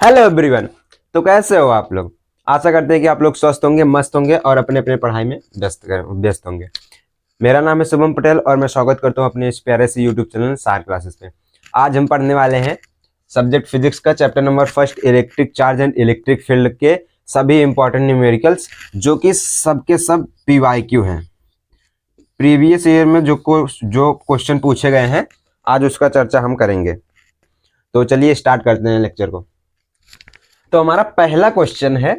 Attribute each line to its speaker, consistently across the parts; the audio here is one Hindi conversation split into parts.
Speaker 1: Hello everyone. तो कैसे हो आप लोग? आशा करते हैं कि आप लोग स्वस्थ होंगे, मस्त होंगे और अपने अपने पढ़ाई में व्यस्त होंगे। मेरा नाम है शुभम पटेल और मैं स्वागत करता हूं अपने इस प्यारे से यूट्यूब चैनल सार क्लासेस में। आज हम पढ़ने वाले हैं सब्जेक्ट फिजिक्स का chapter number first, electric charge and electric field के सभी इंपॉर्टेंट न्यूमेरिकल्स, जो कि सबके सब PYQ हैं। प्रीवियस ईयर में जो क्वेश्चन पूछे गए हैं, आज उसका चर्चा हम करेंगे। तो चलिए स्टार्ट करते हैं लेक्चर को। तो हमारा पहला क्वेश्चन है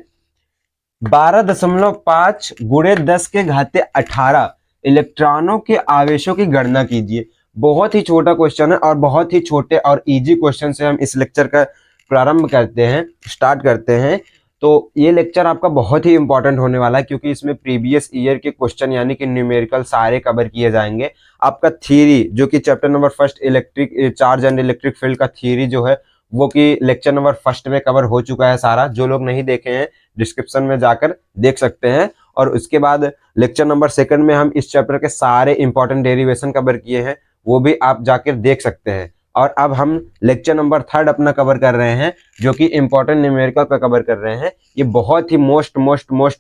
Speaker 1: 12.5 गुणे 10 के घाते 18 इलेक्ट्रॉनों के आवेशों की गणना कीजिए। बहुत ही छोटा क्वेश्चन है और बहुत ही छोटे और इजी क्वेश्चन से हम इस लेक्चर का प्रारंभ करते हैं, स्टार्ट करते हैं। तो ये लेक्चर आपका बहुत ही इंपॉर्टेंट होने वाला है, क्योंकि इसमें प्रीवियस ईयर के क्वेश्चन यानी कि न्यूमेरिकल सारे कवर किए जाएंगे। आपका थ्योरी जो कि chapter number first electric charge and electric field का थ्योरी जो है वो कि लेक्चर नंबर फर्स्ट में कवर हो चुका है सारा। जो लोग नहीं देखे हैं डिस्क्रिप्शन में जाकर देख सकते हैं। और उसके बाद लेक्चर नंबर सेकंड में हम इस चैप्टर के सारे इंपॉर्टेंट डेरिवेशन कवर किए हैं, वो भी आप जाकर देख सकते हैं। और अब हम लेक्चर नंबर थर्ड अपना कवर कर रहे हैं, जो कि इंपॉर्टेंट न्यूमेरिकल का कवर कर रहे हैं। ये बहुत ही मोस्ट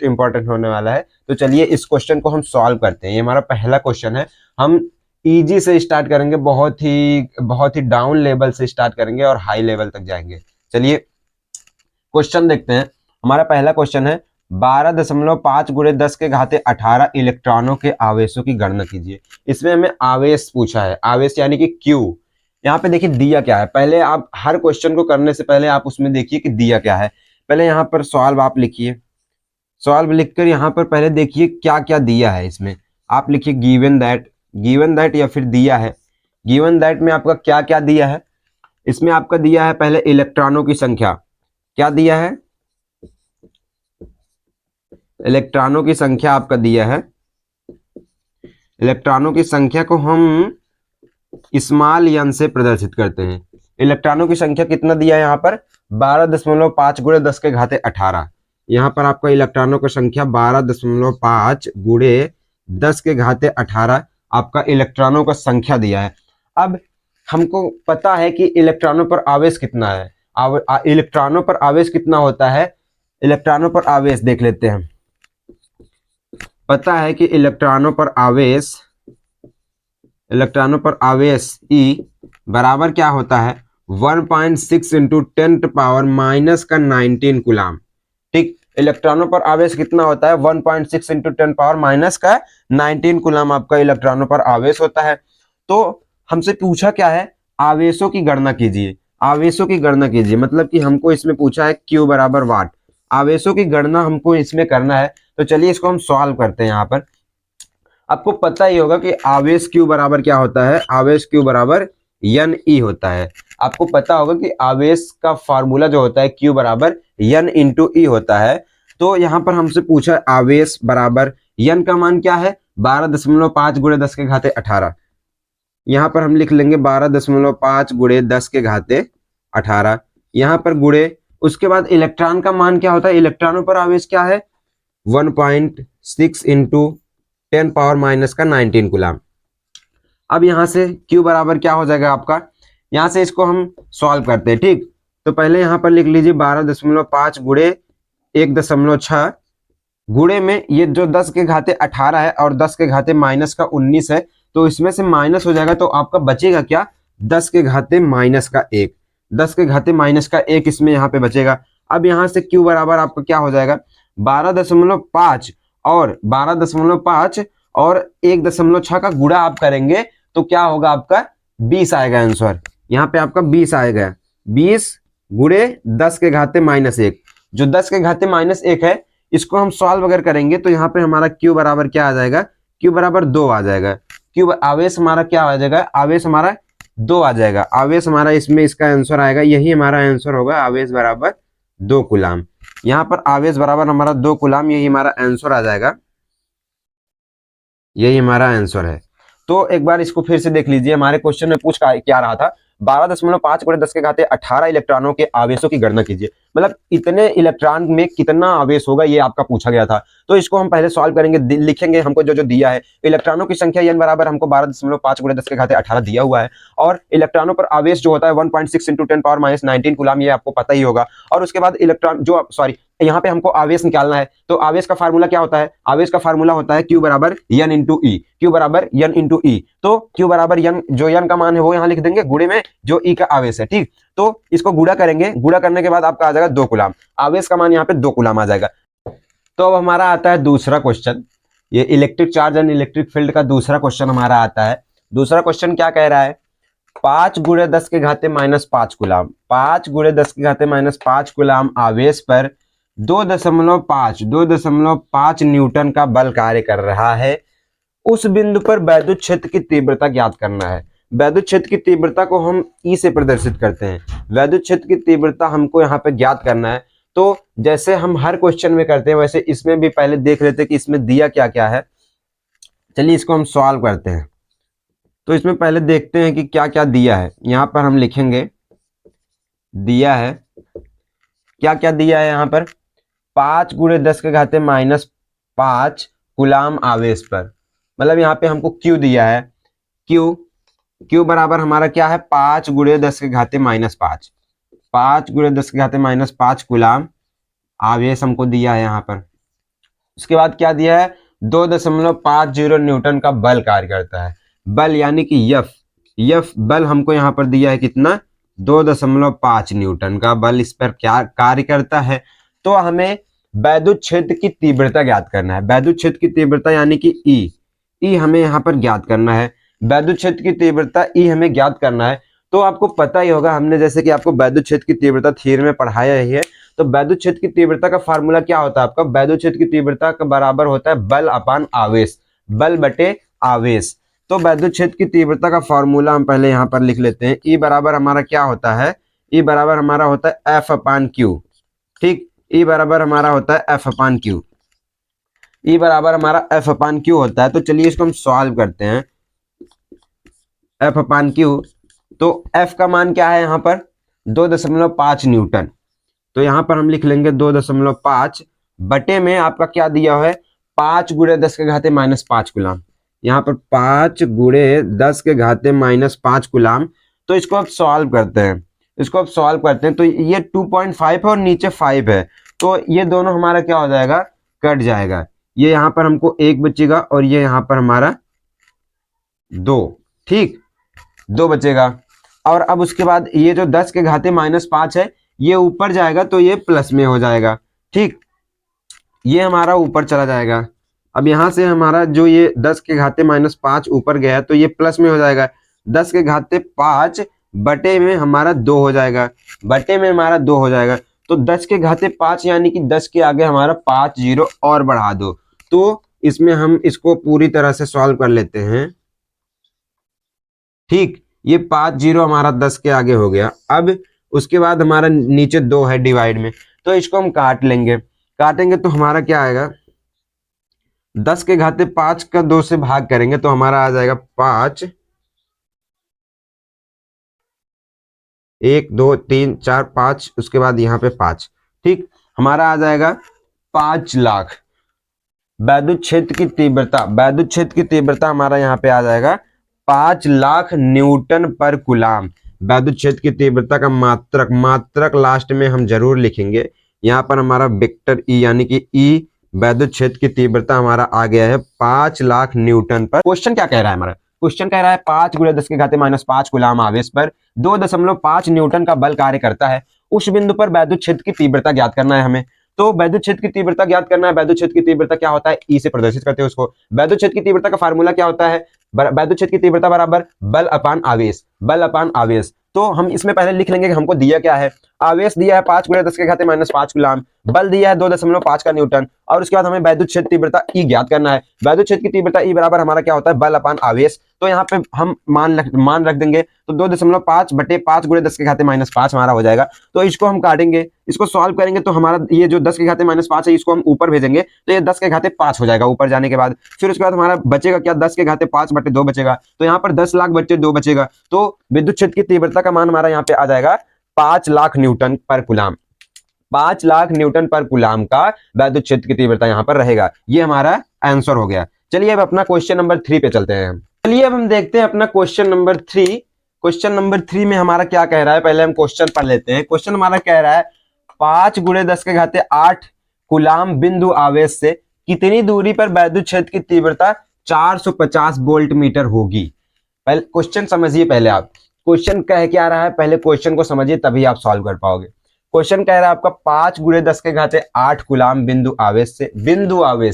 Speaker 1: इंपॉर्टेंट होने वाला है। तो चलिए इस क्वेश्चन को हम सॉल्व करते हैं। ये हमारा पहला क्वेश्चन है। हम इजी से स्टार्ट करेंगे, बहुत ही डाउन लेवल से स्टार्ट करेंगे और हाई लेवल तक जाएंगे। चलिए क्वेश्चन देखते हैं। हमारा पहला क्वेश्चन है 12.5 गुणे 10 के घाते 18 इलेक्ट्रॉनों के आवेशों की गणना कीजिए। इसमें हमें आवेश पूछा है, आवेश यानी कि क्यू। यहाँ पे देखिए दिया क्या है। पहले आप हर क्वेश्चन को करने से पहले आप उसमें देखिए कि दिया क्या है। पहले यहाँ पर सॉल्व आप लिखिए। सॉल्व लिखकर यहाँ पर पहले देखिए क्या क्या दिया है। इसमें आप लिखिए गिवन दैट या फिर दिया है। गिवन दैट में आपका क्या क्या दिया है। इसमें आपका दिया है पहले इलेक्ट्रॉनों की संख्या। क्या दिया है? इलेक्ट्रॉनों की संख्या आपका दिया है। इलेक्ट्रॉनों की संख्या को हम स्मॉल n से प्रदर्शित करते हैं। इलेक्ट्रॉनों की संख्या कितना दिया है यहाँ पर? 12.5 गुणे 10 के घाते 18। यहाँ पर आपका इलेक्ट्रॉनों की संख्या 12.5 गुणे 10 के घाते 18 आपका इलेक्ट्रॉनों का संख्या दिया है। अब हमको पता है कि इलेक्ट्रॉनों पर आवेश कितना है। इलेक्ट्रॉनों पर आवेश कितना होता है? इलेक्ट्रॉनों पर आवेश देख लेते हैं। पता है कि इलेक्ट्रॉनों पर आवेश E बराबर क्या होता है? 1.6 इंटू 10⁻⁻⁻19 कूलाम। ठीक, इलेक्ट्रॉनों पर आवेश कितना होता है? 1.6 इंटू 10⁻⁻⁻19 कूलाम आपका इलेक्ट्रॉनों पर आवेश होता है। तो हमसे पूछा क्या है? आवेशों की गणना कीजिए। आवेशों की गणना कीजिए मतलब कि हमको इसमें पूछा है Q बराबर वाट। आवेशों की गणना हमको इसमें करना है। तो चलिए इसको हम सॉल्व करते हैं। यहाँ पर आपको पता ही होगा कि आवेश Q बराबर क्या होता है। आवेश Q बराबर NE होता है। आपको पता होगा कि आवेश का फार्मूला जो होता है Q बराबर N इंटू E होता है। तो यहाँ पर हमसे पूछा है आवेश बराबर N का मान क्या है? 12.5 गुणे 10 के घाते 18। यहाँ पर हम लिख लेंगे 12.5 गुणे 10 के घाते 18। यहाँ पर गुणे, उसके बाद इलेक्ट्रॉन का मान क्या होता है? इलेक्ट्रॉनों पर आवेश क्या है? 1.6 इंटू 10⁻⁻⁻19 कूलाम। अब यहां से Q बराबर क्या हो जाएगा आपका? यहां से इसको हम सॉल्व करते हैं। ठीक, तो पहले यहां पर लिख लीजिए 12.5 गुणे 1.6 गुणे में ये जो 10 के घाते 18 है और 10 के घाते माइनस का 19 है, तो इसमें से माइनस हो जाएगा। तो आपका बचेगा क्या? 10 के घाते माइनस का 1। 10 के घाते माइनस का 1 इसमें यहाँ पे बचेगा। अब यहाँ से Q बराबर आपका क्या हो जाएगा? 12.5 और 12.5 और 1.6 का गुणा आप करेंगे तो क्या होगा आपका? 20 आएगा आंसर। यहाँ पे आपका 20 आएगा। 20 गुणे 10 के घाते माइनस 1। जो 10 के घाते माइनस 1 है, इसको हम सॉल्व अगर करेंगे तो यहाँ पे हमारा Q बराबर क्या आ जाएगा? Q बराबर 2 आ जाएगा। Q आवेश हमारा क्या आ जाएगा? आवेश हमारा 2 आ जाएगा। आवेश हमारा इसमें इसका आंसर आएगा, यही हमारा आंसर होगा। आवेश बराबर 2 कूलाम। यहाँ पर आवेश बराबर हमारा 2 कूलाम, यही हमारा आंसर आ जाएगा। यही हमारा आंसर है। तो एक बार इसको फिर से देख लीजिए। हमारे क्वेश्चन में पूछ क्या रहा था? 12.5 × 10⁻18 इलेक्ट्रॉनों के आवेशों की गणना कीजिए। मतलब इतने इलेक्ट्रॉन में कितना आवेश होगा ये आपका पूछा गया था। तो इसको हम पहले सॉल्व करेंगे, लिखेंगे हमको जो जो दिया है। इलेक्ट्रॉनों की संख्या n बराबर हमको 12.5 × 10⁻18 दिया हुआ है, और इलेक्ट्रॉनों पर आवेश जो होता है 1.6 × 10⁻−19 कूलम, ये आपको पता ही होगा। और उसके बाद इलेक्ट्रॉन जो यहाँ पे हमको आवेश निकालना है, तो आवेश का फार्मूला क्या होता है? आवेश का फार्मूला होता है Q बराबर N इंटू ई। Q बराबर N इंटू ई। तो Q बराबर N, जो N का मान है वो यहाँ लिख देंगे गुणे में जो E का आवेश है। ठीक, तो इसको गुणा करेंगे, गुणा करने के बाद आपका आ जाएगा 2 कूलम। आवेश का मान यहाँ पे 2 कूलम आ जाएगा। तो अब हमारा आता है दूसरा क्वेश्चन, ये electric charge and electric field का दूसरा क्वेश्चन हमारा आता है। दूसरा क्वेश्चन क्या कह रहा है? 5 × 10⁻⁵ कूलम, 5 × 10⁻⁵ कूलम आवेश पर 2.5 न्यूटन का बल कार्य कर रहा है। उस बिंदु पर वैद्युत क्षेत्र की तीव्रता ज्ञात करना है। वैद्युत क्षेत्र की तीव्रता को हम ई से प्रदर्शित करते हैं। वैद्युत क्षेत्र की तीव्रता हमको यहाँ पे ज्ञात करना है। तो जैसे हम हर क्वेश्चन में करते हैं, वैसे इसमें भी पहले देख लेते हैं कि इसमें दिया क्या क्या है। चलिए इसको हम सॉल्व करते हैं। तो इसमें पहले देखते हैं कि क्या क्या दिया है। यहाँ पर हम लिखेंगे दिया है, क्या क्या दिया है यहाँ पर? 5 × 10⁻⁵ कूलम आवेश पर, मतलब यहाँ पे हमको Q दिया है। Q बराबर हमारा क्या है? 5 × 10⁻⁵, 5 × 10⁻⁵ कूलम आवेश हमको दिया है यहाँ पर। उसके बाद क्या दिया है? 2.50 न्यूटन का बल कार्य करता है। बल यानी कि F बल हमको यहाँ पर दिया है कितना? 2.5 न्यूटन का बल इस पर क्या कार्य करता है। तो हमें वैद्युत क्षेत्र की तीव्रता ज्ञात करना है। वैद्युत क्षेत्र की तीव्रता यानी कि ई हमें यहाँ पर ज्ञात करना है। वैद्युत क्षेत्र की तीव्रता ई हमें ज्ञात करना है। तो आपको पता ही होगा, हमने जैसे कि आपको वैद्युत क्षेत्र की तीव्रता थ्योरी में पढ़ाया ही है। तो वैद्युत क्षेत्र की तीव्रता का फार्मूला क्या होता है आपका? वैद्युत क्षेत्र की तीव्रता का बराबर होता है बल अपान आवेश, बल बटे आवेश। तो वैद्युत क्षेत्र की तीव्रता का फार्मूला हम पहले यहाँ पर लिख लेते हैं। ई बराबर हमारा क्या होता है? ई बराबर हमारा होता है F/Q। ठीक, ई बराबर हमारा होता है F/Q। ई बराबर हमारा F/Q होता है। तो चलिए इसको हम सॉल्व करते हैं। F/Q, तो F का मान क्या है यहाँ पर? 2.5 न्यूटन। तो यहाँ पर हम लिख लेंगे 2.5 बटे में आपका क्या दिया है? 5 × 10⁻⁵ कूलम। यहाँ पर 5 × 10⁻⁵ कूलम। तो इसको अब सॉल्व करते हैं। तो ये 2.5 है और नीचे 5 है, तो ये दोनों हमारा क्या हो जाएगा? कट जाएगा। ये यहाँ पर हमको 1 बचेगा और ये यहाँ पर हमारा 2। ठीक, 2 बचेगा। और अब उसके बाद ये जो 10⁻⁻5 है ये ऊपर जाएगा तो ये प्लस में हो जाएगा। ठीक, ये हमारा ऊपर चला जाएगा। अब यहाँ से हमारा जो ये 10⁻⁻5 ऊपर गया तो ये प्लस में हो जाएगा। 10⁻5 बटे में हमारा 2 हो जाएगा, तो 10⁻5 यानी कि 10 के आगे हमारा 5 0 और बढ़ा दो। तो इसमें हम इसको पूरी तरह से सॉल्व कर लेते हैं। ठीक, ये 5 0 हमारा 10 के आगे हो गया। अब उसके बाद हमारा नीचे 2 है डिवाइड में, तो इसको हम काटेंगे तो हमारा क्या आएगा? 10⁻5 का 2 से भाग करेंगे तो हमारा आ जाएगा 5, 1 2 3 4 5, उसके बाद यहाँ पे 5। ठीक, हमारा आ जाएगा 5 लाख। वैद्युत क्षेत्र की तीव्रता हमारा यहाँ पे आ जाएगा 5 लाख न्यूटन पर कूलम। वैद्युत क्षेत्र की तीव्रता का मात्रक लास्ट में हम जरूर लिखेंगे। यहाँ पर हमारा वेक्टर ई यानी कि ई वैद्युत क्षेत्र की तीव्रता हमारा आ गया है 5 लाख न्यूटन पर। क्वेश्चन क्या कह रहा है हमारा? क्वेश्चन कह रहा है 5 × 10⁻⁵ कूलम आवेश पर 2.5 न्यूटन का बल कार्य करता है। उस बिंदु पर वैद्युत क्षेत्र की तीव्रता ज्ञात करना है हमें। तो वैद्युत क्षेत्र की तीव्रता ज्ञात करना है। वैद्युत क्षेत्र की तीव्रता क्या होता है? ई से प्रदर्शित करते हैं उसको। वैद्युत क्षेत्र की तीव्रता का फार्मूला क्या होता है? वैद्युत क्षेत्र की तीव्रता बराबर बल अपान आवेश। तो हम इसमें पहले लिख लेंगे कि हमको दिया क्या है। आवेश दिया है 5 × 10⁻⁵ कूलम, बल दिया है 2.5 का न्यूटन, और उसके बाद हमें वैद्युत क्षेत्र तीव्रता ई ज्ञात करना है। वैद्युत क्षेत्र की तीव्रता ई बराबर हमारा क्या होता है? बल अपान आवेश। तो यहाँ पे हम मान रख देंगे, तो 2.5 बटे 5 गुणे 10 के घाते -5 हमारा हो जाएगा। तो इसको हम काटेंगे, इसको सॉल्व करेंगे तो हमारा ये जो 10 के घाते -5 है इसको हम ऊपर भेजेंगे तो ये 10 के घाते 5 हो जाएगा ऊपर जाने के बाद। फिर उसके बाद हमारा बचेगा क्या, 10 के घाते 5 बटे 2 बचेगा, तो यहाँ पर 10 लाख बटे 2 बचेगा। तो विद्युत क्षेत्र की तीव्रता का मान हमारा यहाँ पे आ जाएगा 5 लाख न्यूटन पर कूलाम। 5 लाख न्यूटन पर कूलाम का विद्युत क्षेत्र की तीव्रता यहाँ पर रहेगा। ये हमारा आंसर हो गया। चलिए अब अपना क्वेश्चन नंबर 3 पे चलते हैं। चलिए अब हम देखते हैं अपना क्वेश्चन नंबर 3। क्वेश्चन नंबर 3 में हमारा क्या कह रहा है, पहले हम क्वेश्चन पढ़ लेते हैं। क्वेश्चन हमारा कह रहा है 5 गुणे 10 के घाते 8 कूलाम बिंदु आवेश से कितनी दूरी पर विद्युत क्षेत्र की तीव्रता 450 वोल्ट मीटर होगी। पहले क्वेश्चन समझिए, पहले आप क्वेश्चन कह क्या रहा है, पहले क्वेश्चन को समझिए तभी आप सॉल्व कर पाओगे। क्वेश्चन कह रहा है आपका 5 गुणे 10 के घाते 8 कूलाम बिंदु आवेश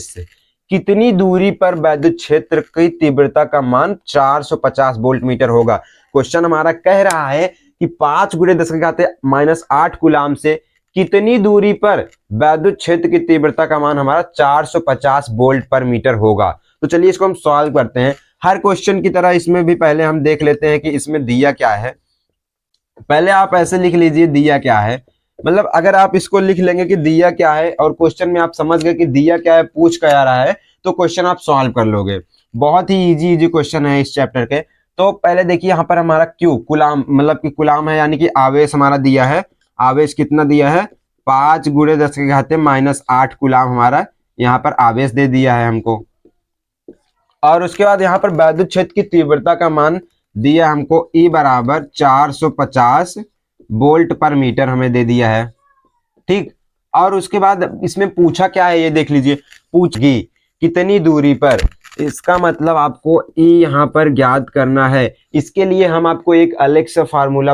Speaker 1: से कितनी दूरी पर विद्युत क्षेत्र की तीव्रता का मान 450 वोल्ट मीटर होगा। क्वेश्चन हमारा कह रहा है कि 5 गुणे 10 के घाते -8 कूलाम से कितनी दूरी पर विद्युत क्षेत्र की तीव्रता का मान हमारा 450 वोल्ट पर मीटर होगा। तो चलिए इसको हम सॉल्व करते हैं। हर क्वेश्चन की तरह इसमें भी पहले हम देख लेते हैं कि इसमें दिया क्या है। पहले आप ऐसे लिख लीजिए दिया क्या है, मतलब अगर आप इसको लिख लेंगे कि दिया क्या है और क्वेश्चन में आप समझ गए कि दिया क्या है, पूछ क्या रहा है, तो क्वेश्चन आप सॉल्व कर लोगे। बहुत ही इजी क्वेश्चन है इस चैप्टर के। तो पहले देखिए यहाँ पर हमारा क्यू कूलाम, मतलब कि कूलाम है यानी कि आवेश हमारा दिया है। आवेश कितना दिया है, 5 गुणे 10 के घाते -8 कूलाम हमारा यहाँ पर आवेश दे दिया है हमको। और उसके बाद यहाँ पर विद्युत क्षेत्र की तीव्रता का मान दिया हमको E बराबर 450 वोल्ट पर मीटर हमें दे दिया है, ठीक। और उसके बाद इसमें पूछा क्या है ये देख लीजिए, पूछगी कितनी दूरी पर, इसका मतलब आपको E यहाँ पर ज्ञात करना है। इसके लिए हम आपको एक अलग सा फार्मूला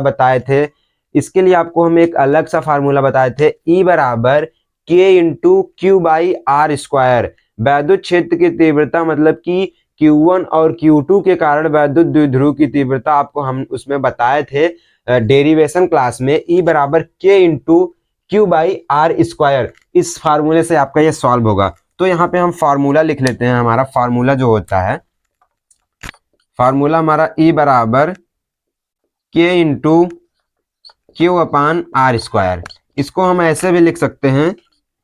Speaker 1: बताए थे, E बराबर K into Q by R square. विद्युत क्षेत्र की तीव्रता मतलब कि Q1 और Q2 के कारण विद्युत द्विध्रुव की तीव्रता आपको हम उसमें बताए थे डेरिवेशन क्लास में। E बराबर K into Q by R square. इस फार्मूले से आपका ये सॉल्व होगा। तो यहाँ पे हम फार्मूला लिख लेते हैं। हमारा फार्मूला जो होता है, फार्मूला हमारा E बराबर K into Q upon R square. इसको हम ऐसे भी लिख सकते हैं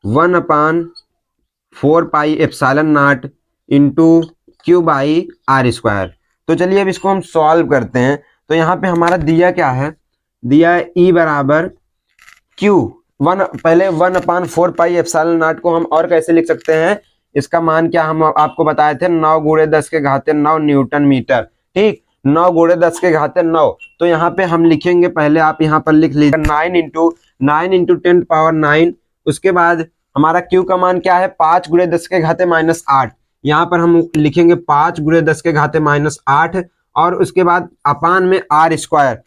Speaker 1: 1/4 pi epsilon naught into Q by R square. तो चलिए अब इसको हम सॉल्व करते हैं। तो यहाँ पे हमारा दिया क्या है, दिया है E बराबर Q पहले 1/4 पाई एप्सिलॉन नॉट को हम और कैसे लिख सकते हैं, इसका मान क्या हम आपको बताए थे 9 गुणे 10 के घाते 9 न्यूटन मीटर, ठीक। 9 गुणे 10 के घाते 9। तो यहाँ पे हम लिखेंगे, पहले आप यहाँ पर लिख लीजिए 9 इंटू 10 पावर 9। उसके बाद हमारा Q का मान क्या है, 5 गुणे 10 के घाते -8। यहाँ पर हम लिखेंगे 5 गुणे 10 के घाते -8। और उसके बाद अपान में आर स्क्वायर।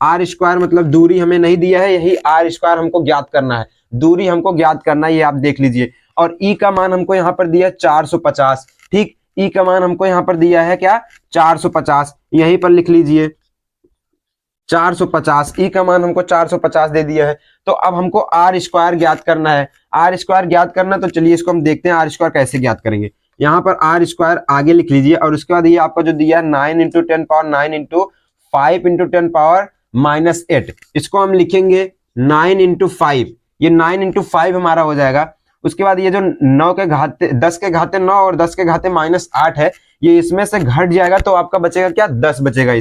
Speaker 1: आर स्क्वायर मतलब दूरी हमें नहीं दिया है, यही आर स्क्वायर हमको ज्ञात करना है, दूरी हमको ज्ञात करना है, ये आप देख लीजिए। और E का मान हमको यहाँ पर दिया 450, ठीक। E का मान हमको यहाँ पर दिया है क्या, 450, यहीं पर लिख लीजिए 450। E का मान हमको 450 दे दिया है। तो अब हमको आर स्क्वायर ज्ञात करना है। आर स्क्वायर ज्ञात करना, तो चलिए इसको हम देखते हैं आर स्क्वायर कैसे ज्ञात करेंगे। यहाँ पर आर स्क्वायर आगे लिख लीजिए और उसके बाद ये आपका जो दिया है 9 into 10 power 9 into 5 into 10 power -8। इसको हम लिखेंगे 9 इंटू 5, ये 9 इंटू 5 हमारा हो जाएगा। उसके बाद ये जो 9 के घाते 10 के घाते 9 और 10 के घाते -8 है, ये इसमें से घट जाएगा तो आपका बचेगा क्या, 10 बचेगा।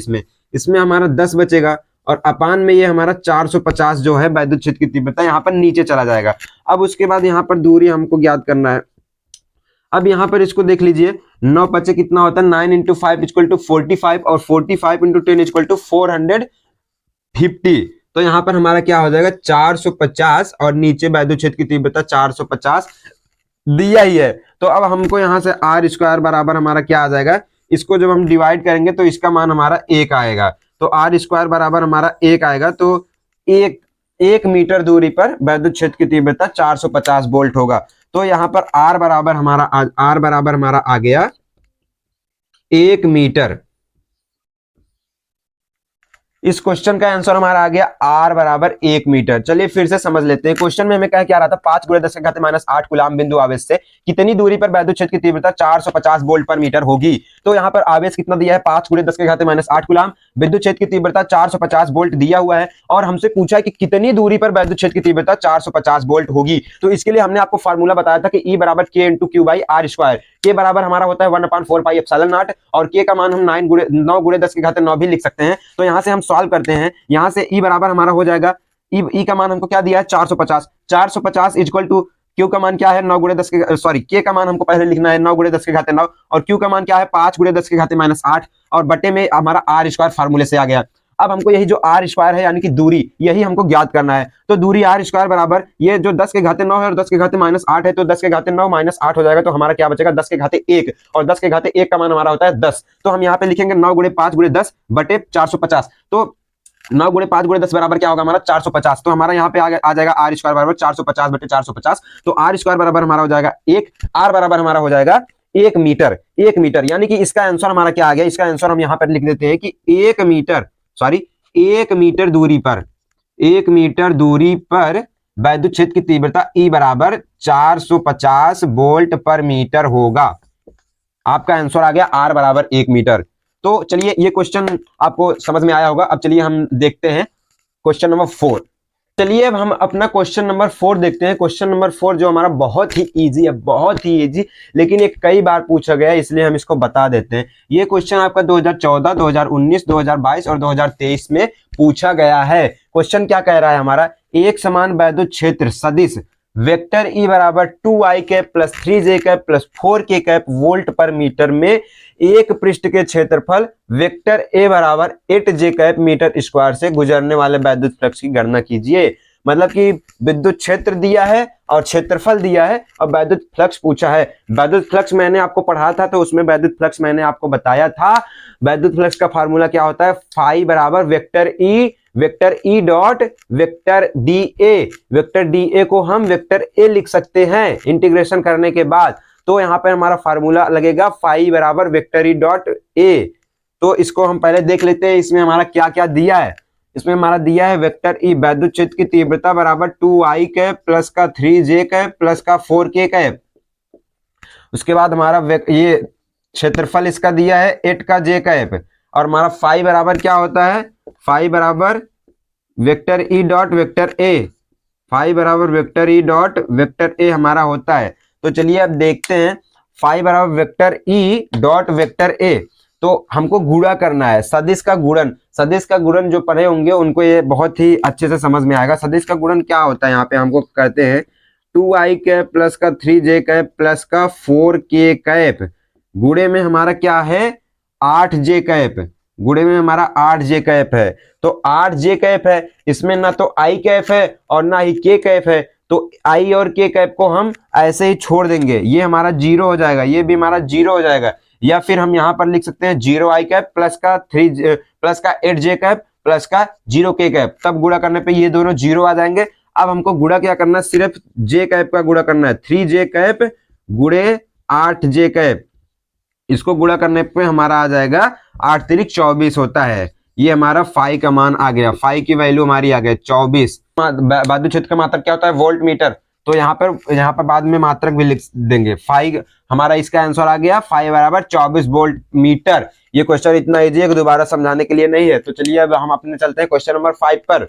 Speaker 1: इसमें हमारा 10 बचेगा। और अपान में ये हमारा 450 जो है विद्युत क्षेत्र की तीव्रता यहाँ पर नीचे चला जाएगा। अब उसके बाद यहाँ पर दूरी हमको ज्ञात करना है। अब यहाँ पर इसको देख लीजिए, 9 पचे कितना होता है, 9 इंटू 5 इक्वल टू 45 और 45 इंटू 10 इक्वल टू 450। तो यहाँ पर हमारा क्या हो जाएगा 450 और नीचे विद्युत क्षेत्र की तीव्रता 450 दिया ही है। तो अब हमको यहाँ से आर स्क्वायर बराबर हमारा क्या आ जाएगा, इसको जब हम डिवाइड करेंगे तो इसका मान हमारा 1 आएगा। तो आर स्क्वायर बराबर हमारा 1 आएगा। तो 1 मीटर दूरी पर विद्युत क्षेत्र की तीव्रता 450 वोल्ट होगा। तो यहाँ पर आर बराबर हमारा आ गया 1 मीटर। इस क्वेश्चन का आंसर हमारा आ गया R बराबर 1 मीटर। चलिए फिर से समझ लेते हैं। क्वेश्चन में हमें क्या रहा था, 5 × 10⁻⁸ कूलाम बिंदु आवेश से कितनी दूरी पर वैद्युत क्षेत्र की तीव्रता 450 वोल्ट पर मीटर होगी। तो यहाँ पर आवेश कितना दिया है, 5 × 10⁻⁸ कूलाम, विद्युत क्षेत्र की तीव्रता 450 वोल्ट दिया हुआ है और हमसे पूछा है कि कितनी दूरी पर वैद्युत क्षेत्र की तीव्रता 450 वोल्ट होगी। तो इसके लिए हमने आपको फॉर्मूला बताया था कि E बराबर K × Q/R²। K बराबर हमारा होता है 1/4πε0 और K का मान हम 9 × 10⁹ भी लिख सकते हैं। तो यहाँ से हम सॉल्व करते हैं। यहाँ से E बराबर हमारा हो जाएगा, E का मान हमको क्या दिया है 450 इक्वल टू Q का मान क्या है 9 × 10 के सॉरी K का मान हमको पहले लिखना है 9 × 10⁹ और Q का मान क्या है 5 × 10⁻⁸ और बटे में हमारा R² फार्मूले से आ गया। अब हमको यही जो R² है यानी कि दूरी, यही हमको ज्ञात करना है। तो दूरी R² बराबर ये जो 10⁻9 है और 10⁻⁸ है, तो 10⁻9 - 8 हो जाएगा। तो हमारा क्या बचेगा 10⁻1 और 10⁻1 का मान हमारा होता है 10। तो हम यहाँ पे लिखेंगे 9 × 5 × 10 बटे 450। तो 9 × 5 × 10 बराबर क्या होगा हमारा 450। तो हमारा यहाँ पे आ जाएगा R² बराबर 450 बटे 450। तो R² बराबर हमारा हो जाएगा 1, R बराबर हमारा हो जाएगा 1 मीटर। 1 मीटर यानी कि इसका आंसर हमारा क्या आ गया, इसका आंसर हम यहाँ पर लिख देते हैं कि 1 मीटर दूरी पर 1 मीटर दूरी पर वैद्युत क्षेत्र की तीव्रता E बराबर 450 वोल्ट पर मीटर होगा। आपका आंसर आ गया R बराबर 1 मीटर। तो चलिए ये क्वेश्चन आपको समझ में आया होगा। अब चलिए हम देखते हैं क्वेश्चन नंबर 4। चलिए अब हम अपना क्वेश्चन नंबर 4 देखते हैं। क्वेश्चन नंबर 4 जो हमारा बहुत ही इजी है, बहुत ही इजी, लेकिन ये कई बार पूछा गया है इसलिए हम इसको बता देते हैं। ये क्वेश्चन आपका 2014, 2019, 2022 और 2023 में पूछा गया है। क्वेश्चन क्या कह रहा है हमारा, एक समान वैद्युत क्षेत्र सदिश वेक्टर E बराबर 2i cap plus 3j cap plus 4k cap volt पर मीटर में एक पृष्ठ के क्षेत्रफल वेक्टर A बराबर 8j कैप मीटर स्क्वायर से गुजरने वाले वैद्युत फ्लक्स की गणना कीजिए। मतलब कि विद्युत क्षेत्र दिया है और क्षेत्रफल दिया है और वैद्युत फ्लक्स पूछा है। वैद्युत फ्लक्स मैंने आपको पढ़ा था, तो उसमें वैद्युत फ्लक्स मैंने आपको बताया था। वैद्युत फ्लक्स का फार्मूला क्या होता है, फाई बराबर vector E dot vector DA। Vector DA को हम वेक्टर A लिख सकते हैं इंटीग्रेशन करने के बाद। तो यहाँ पर हमारा फार्मूला लगेगा फाई बराबर वेक्टर E डॉट A। तो इसको हम पहले देख लेते हैं, इसमें हमारा क्या क्या दिया है। इसमें हमारा दिया है वेक्टर E वैद्युत क्षेत्र की तीव्रता बराबर 2i कैप प्लस का 3j कैप प्लस का 4k कैप। उसके बाद हमारा ये क्षेत्रफल इसका दिया है 8 का j कैप और हमारा फाई बराबर क्या होता है, फाई बराबर vector E dot vector A। Phi बराबर vector E dot vector A हमारा होता है। तो चलिए अब देखते हैं, फाई बराबर vector E dot vector A। तो हमको गुणा करना है, सदिश का गुणन। सदिश का गुणन जो पढ़े होंगे उनको ये बहुत ही अच्छे से समझ में आएगा। सदिश का गुणन क्या होता है, यहाँ पे हमको करते हैं 2i कैप प्लस का 3j कैप प्लस का 4k कैप, गुणे में हमारा क्या है 8j कैप, गुणे में हमारा 8j कैप है। तो 8j कैप है, इसमें ना तो i कैप है और ना ही k कैप है। तो i और k कैप को हम ऐसे ही छोड़ देंगे, ये हमारा 0 हो जाएगा, ये भी हमारा 0 हो जाएगा। या फिर हम यहाँ पर लिख सकते हैं 0i कैप प्लस का 8j कैप प्लस का 0k कैप। तब गुणा करने पे ये दोनों 0 आ जाएंगे। अब हमको गुणा क्या करना है, सिर्फ j कैप का गुणा करना है, 3j कैप गुणे 8j कैप। इसको गुणा करने पे हमारा आ जाएगा 8 तिरिक 24 होता है। ये हमारा फाई का मान आ गया, फाई की वैल्यू हमारी आ गई 24। वैद्युत क्षेत्र का मात्रक क्या होता है, वोल्ट मीटर। तो यहाँ पर बाद में मात्रक भी लिख देंगे। फाई हमारा इसका आंसर आ गया, फाई बराबर 24 वोल्ट मीटर। ये क्वेश्चन इतना इजी है कि दोबारा समझाने के लिए नहीं है। तो चलिए अब हम अपने चलते हैं क्वेश्चन नंबर 5 पर।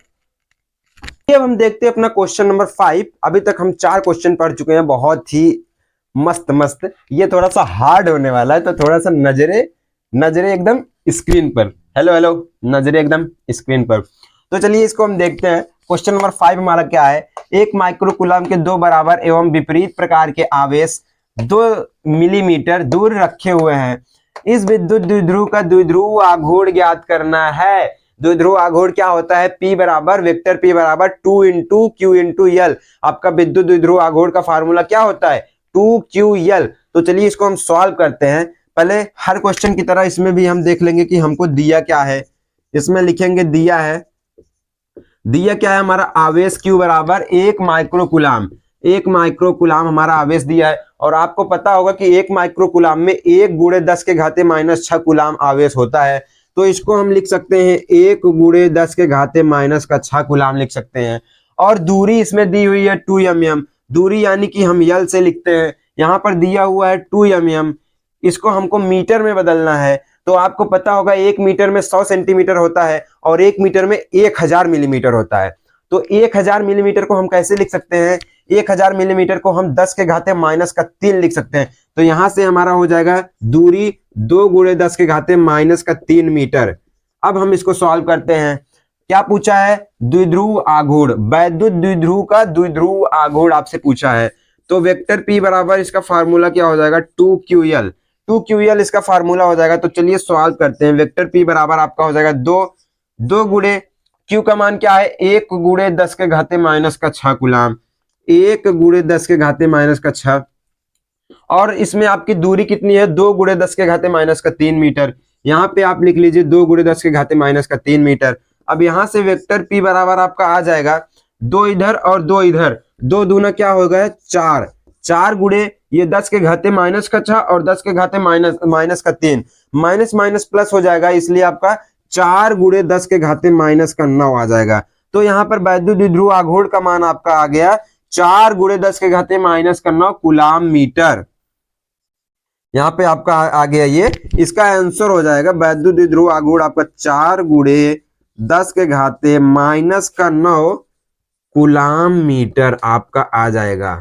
Speaker 1: अब हम देखते हैं अपना क्वेश्चन नंबर 5। अभी तक हम 4 क्वेश्चन पढ़ चुके हैं, बहुत ही मस्त। ये थोड़ा सा हार्ड होने वाला है, तो थोड़ा सा नजरे एकदम स्क्रीन पर, हेलो नजरे एकदम स्क्रीन पर। तो चलिए इसको हम देखते हैं। क्वेश्चन नंबर 5 हमारा क्या है, एक माइक्रोकूलम के 2 बराबर एवं विपरीत प्रकार के आवेश 2 मिलीमीटर दूर रखे हुए हैं। इस विद्युत द्विध्रुव का द्विध्रुव आघूर्ण ज्ञात करना है। द्विध्रुव आघूर्ण क्या होता है, P बराबर वेक्टर P बराबर 2 इंटू Q इंटू L। आपका विद्युत द्विध्रुव आघूर्ण का फार्मूला क्या होता है 2QL। तो चलिए इसको हम सॉल्व करते हैं। पहले हर क्वेश्चन की तरह इसमें भी हम देख लेंगे कि हमको दिया क्या है। इसमें लिखेंगे दिया क्या है हमारा आवेश Q बराबर 1 माइक्रोकूलम। 1 माइक्रोकूलम हमारा आवेश दिया है और आपको पता होगा कि 1 माइक्रोकूलम में 1 × 10⁻⁻6 कूलम आवेश होता है। तो इसको हम लिख सकते हैं 1 गुणे 10 के घाते माइनस का 6 कूलाम लिख सकते हैं। और दूरी इसमें दी हुई है 2 mm, दूरी यानी कि हम यल से लिखते हैं, यहाँ पर दिया हुआ है 2 mm, इसको हमको मीटर में बदलना है। तो आपको पता होगा 1 मीटर में 100 सेंटीमीटर होता है और 1 मीटर में 1000 मिलीमीटर होता है। तो 1000 मिलीमीटर को हम कैसे लिख सकते हैं, 1000 मिलीमीटर को हम 10 के घाते माइनस का 3 लिख सकते हैं। तो यहां से हमारा हो जाएगा दूरी 2 गुणे 10 के घाते माइनस का 3 मीटर। अब हम इसको सॉल्व करते हैं। क्या पूछा है, द्विध्रुव आघूर्ण, वैद्युत द्विध्रुव का द्विध्रुव आघूर्ण आपसे पूछा है। तो वेक्टर P बराबर इसका फार्मूला क्या हो जाएगा, 2QL, 2QL इसका फार्मूला हो जाएगा। तो चलिए सॉल्व करते हैं। वेक्टर P बराबर आपका हो जाएगा 2 गुणे Q का मान क्या है, 1 गुणे 10 के घाते माइनस का 6 कूलाम, 1 गुणे 10 के घाते माइनस का 6, और इसमें आपकी दूरी कितनी है, 2 गुणे 10 के घाते माइनस का 3 मीटर। यहाँ पे आप लिख लीजिए 2 गुणे 10 के घाते माइनस का 3 मीटर। अब यहाँ से वेक्टर P बराबर आपका आ जाएगा 2 इधर और 2 इधर, 2 दूना क्या हो गया 4, 4 गुणे ये 10 के घाते माइनस का 6 और 10 के घाते माइनस का 3, माइनस माइनस प्लस हो जाएगा, इसलिए आपका 4 गुणे 10 के घाते माइनस का 9 आ जाएगा। तो यहाँ पर वैद्युत द्विध्रुव आघूर्ण का मान आपका आ गया 4 गुणे 10 के घाते माइनस का 9 कूलाम मीटर। यहाँ पे आपका आ गया ये, इसका आंसर हो जाएगा वैद्युत द्विध्रुव आघूर्ण आपका 4 गुणे 10 के घाते माइनस का 9 कूलाम मीटर आपका आ जाएगा।